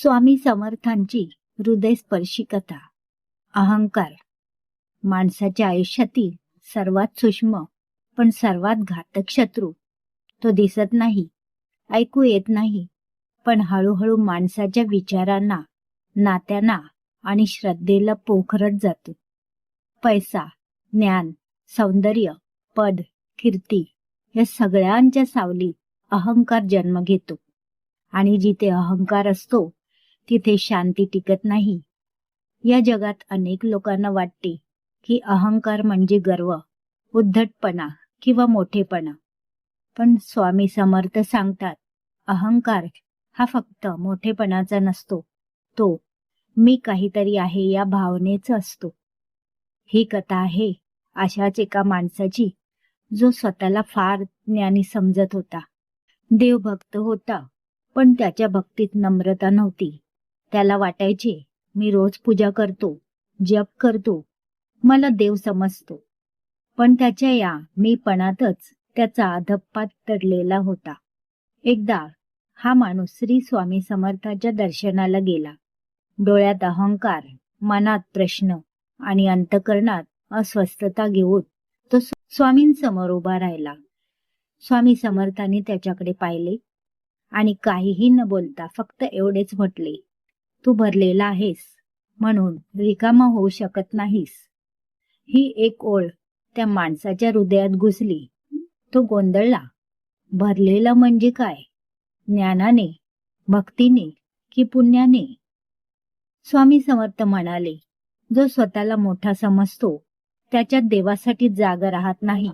स्वामी समर्थांची हृदयस्पर्शी कथा. अहंकार माणसाच्या आयुष्यातील सर्वात सूक्ष्म पण सर्वात घातक शत्रू. तो दिसत नाही, ऐकू येत नाही, पण हळूहळू माणसाच्या विचारांना, नात्यांना आणि श्रद्धेला पोखरत जातो. पैसा, ज्ञान, सौंदर्य, पद, कीर्ती या सगळ्यांच्या सावलीत अहंकार जन्म घेतो. आणि जिथे अहंकार असतो तिथे शांती टिकत नाही. या जगात अनेक लोकांना वाटते की अहंकार म्हणजे गर्व, उद्धटपणा किंवा मोठेपणा. पण स्वामी समर्थ सांगतात, अहंकार हा फक्त मोठेपणाचा नसतो, तो मी काहीतरी आहे या भावनेचा असतो. ही कथा आहे अशाच एका माणसाची, जो स्वतःला फार ज्ञानी समजत होता, देवभक्त होता, पण त्याच्या भक्तीत नम्रता नव्हती. त्याला वाटायचे, मी रोज पूजा करतो, जप करतो, मला देव समजतो. पण त्याच्या या मीपणातच त्याचा अधःपात दडलेला होता. एकदा हा माणूस श्री स्वामी समर्थाच्या दर्शनाला गेला. डोळ्यात अहंकार, मनात प्रश्न आणि अंतःकरणात अस्वस्थता घेऊन तो स्वामींसमोर उभा राहिला. स्वामी समर्थांनी त्याच्याकडे पाहिले आणि काहीही न बोलता फक्त एवढेच म्हटले, तू भरलेला आहेस म्हणून रिकामा होऊ शकत नाहीस. ही एक ओळ त्या माणसाच्या हृदयात घुसली. तो गोंधळला. भरलेला म्हणजे काय? ज्ञानाने, भक्तीने की पुण्याने? स्वामी समर्थ म्हणाले, जो स्वतःला मोठा समजतो त्याच्यात देवासाठी जागा राहत नाही.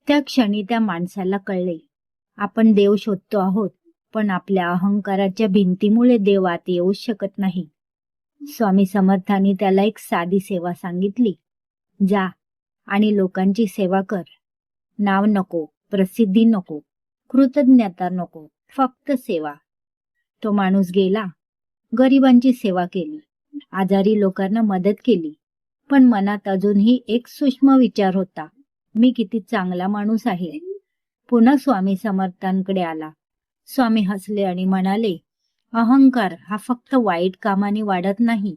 त्या क्षणी त्या माणसाला कळले, आपण देव शोधतो आहोत, पण आपल्या अहंकाराच्या भिंतीमुळे देव आत येऊ शकत नाही. स्वामी समर्थांनी त्याला एक साधी सेवा सांगितली, जा आणि लोकांची सेवा कर. नाव नको, प्रसिद्धी नको, कृतज्ञता नको, फक्त सेवा. तो माणूस गेला, गरिबांची सेवा केली, आजारी लोकांना मदत केली, पण मनात अजूनही एक सूक्ष्म विचार होता, मी किती चांगला माणूस आहे. पुन्हा स्वामी समर्थांकडे आला. स्वामी हसले आणि म्हणाले, अहंकार हा फक्त वाईट कामाने वाढत नाही,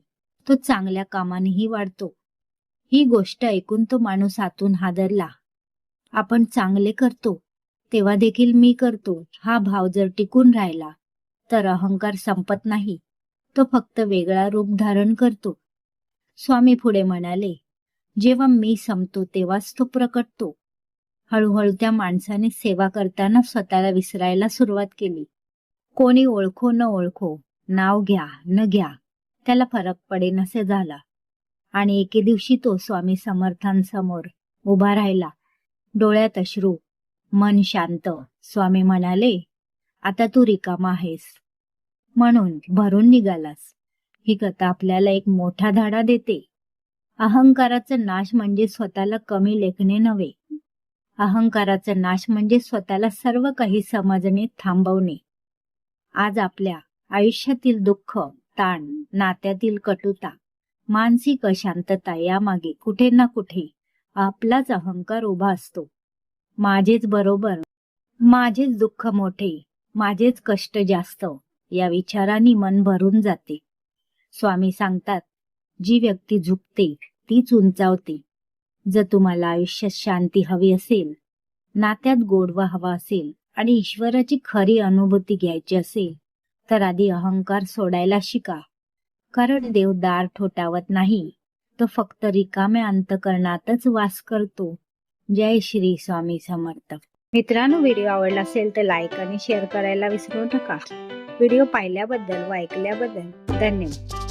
तो चांगल्या कामानेही वाढतो. ही गोष्ट ऐकून तो माणूस आतून हादरला. आपण चांगले करतो तेव्हा देखील मी करतो हा भाव जर टिकून राहिला तर अहंकार संपत नाही, तो फक्त वेगळा रूप धारण करतो. स्वामी पुढे म्हणाले, जेव्हा मी संपतो तेव्हाच तो प्रकटतो. हळूहळू त्या माणसाने सेवा करताना स्वतःला विसरायला सुरुवात केली. कोणी ओळखो न ओळखो, नाव घ्या न घ्या, त्याला फरक पडेनासे झाला. आणि एके दिवशी तो स्वामी समर्थांसमोर उभा राहिला. डोळ्यात अश्रू, मन शांत. स्वामी म्हणाले, आता तू रिकामा आहेस म्हणून भरून निघालास. ही कथा आपल्याला एक मोठा धडा देते. अहंकाराचा नाश म्हणजे स्वतःला कमी लेखणे नव्हे. अहंकाराचा नाश म्हणजे स्वतःला सर्व काही समजणे थांबवणे. आज आपल्या आयुष्यातील दुःख, ताण, नात्यातील कटुता, मानसिक अशांतता यामागे कुठे ना कुठे आपलाच अहंकार उभा असतो. माझेच बरोबर, माझेच दुःख मोठे, माझेच कष्ट जास्त या विचारांनी मन भरून जाते. स्वामी सांगतात, जी व्यक्ती झुकते तीच उंचावते. जर तुम्हाला आयुष्यात शांती हवी असेल, नात्यात गोडवा हवा असेल आणि ईश्वराची खरी अनुभूती घ्यायची असेल, तर आधी अहंकार सोडायला शिका. कारण देव दार ठोठावत नाही, तो फक्त रिकाम्या अंतःकरणातच वास करतो. जय श्री स्वामी समर्थ. मित्रांनो, व्हिडिओ आवडला असेल तर लाईक आणि शेअर करायला विसरू नका. व्हिडिओ पाहिल्याबद्दल व ऐकल्याबद्दल धन्यवाद.